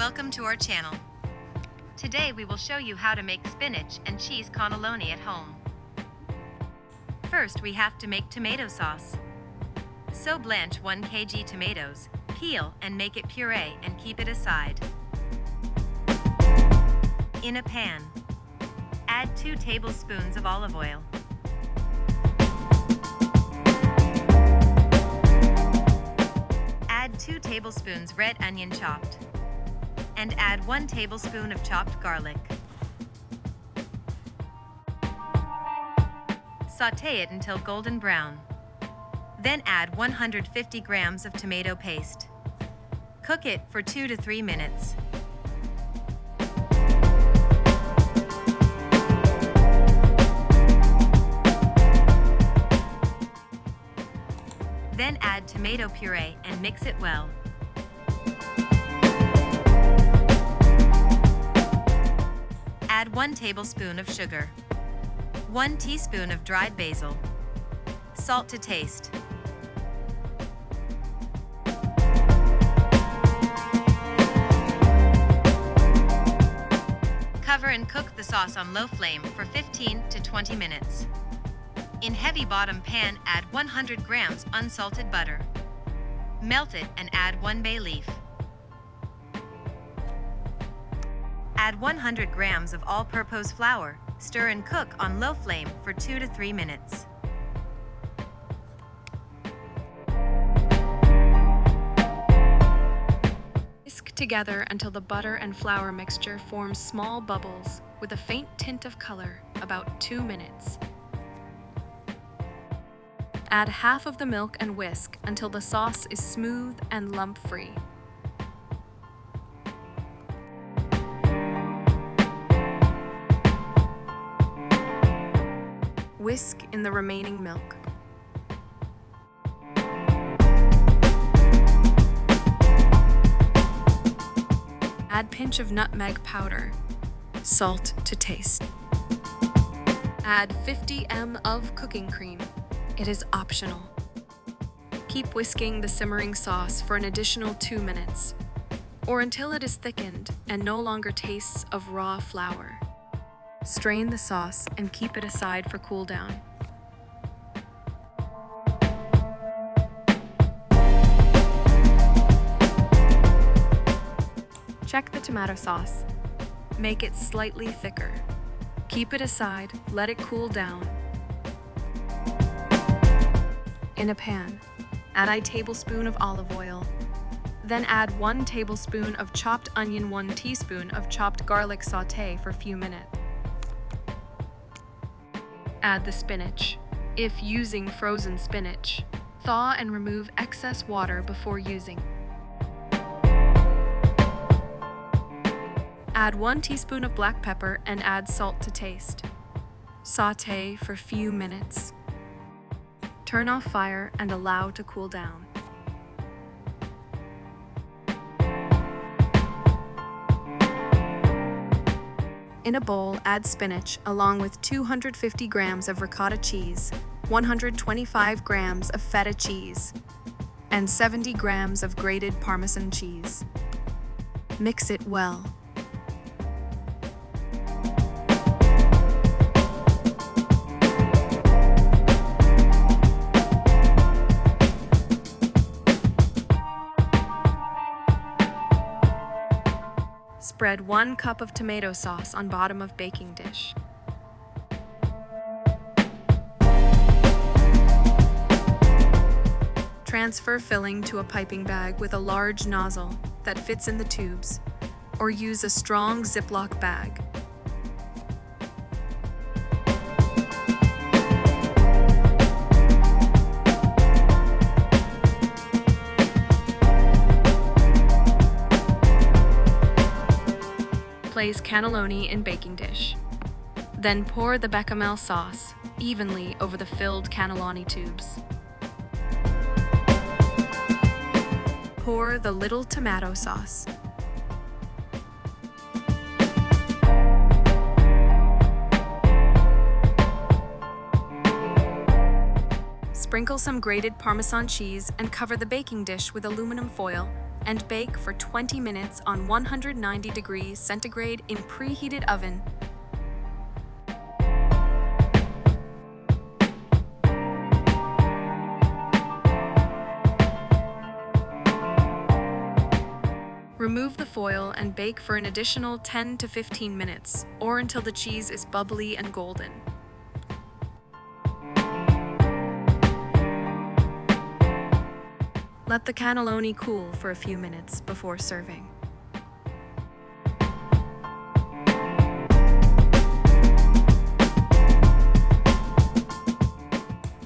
Welcome to our channel. Today we will show you how to make spinach and cheese cannelloni at home. First we have to make tomato sauce. So blanch 1 kg tomatoes, peel and make it puree and keep it aside. In a pan, add 2 tablespoons of olive oil. Add 2 tablespoons red onion chopped. And add 1 tablespoon of chopped garlic. Sauté it until golden brown. Then add 150 grams of tomato paste. Cook it for 2 to 3 minutes. Then add tomato puree and mix it well. Add 1 tablespoon of sugar, 1 teaspoon of dried basil, salt to taste. Cover and cook the sauce on low flame for 15 to 20 minutes. In heavy bottom pan, add 100 grams unsalted butter. Melt it and add 1 bay leaf. Add 100 grams of all-purpose flour. Stir and cook on low flame for 2 to 3 minutes. Whisk together until the butter and flour mixture forms small bubbles with a faint tint of color, about 2 minutes. Add half of the milk and whisk until the sauce is smooth and lump-free. Whisk in the remaining milk. Add pinch of nutmeg powder. Salt to taste. Add 50 ml of cooking cream. It is optional. Keep whisking the simmering sauce for an additional 2 minutes, or until it is thickened and no longer tastes of raw flour. Strain the sauce and keep it aside for cool down. Check the tomato sauce. Make it slightly thicker. Keep it aside, let it cool down. In a pan, add a tablespoon of olive oil. Then add 1 tablespoon of chopped onion, 1 teaspoon of chopped garlic. Sauté for a few minutes. Add the spinach. If using frozen spinach, thaw and remove excess water before using. Add 1 teaspoon of black pepper and add salt to taste. Sauté for a few minutes. Turn off fire and allow to cool down. In a bowl, add spinach along with 250 grams of ricotta cheese, 125 grams of feta cheese, and 70 grams of grated Parmesan cheese. Mix it well. Spread 1 cup of tomato sauce on bottom of baking dish. Transfer filling to a piping bag with a large nozzle that fits in the tubes, or use a strong Ziploc bag. Place cannelloni in baking dish. Then pour the bechamel sauce evenly over the filled cannelloni tubes. Pour the little tomato sauce. Sprinkle some grated Parmesan cheese and cover the baking dish with aluminum foil and bake for 20 minutes on 190 degrees centigrade in preheated oven. Remove the foil and bake for an additional 10 to 15 minutes, or until the cheese is bubbly and golden. Let the cannelloni cool for a few minutes before serving.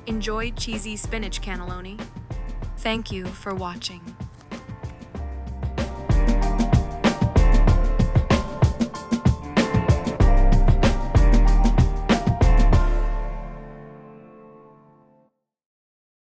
Enjoy cheesy spinach cannelloni. Thank you for watching.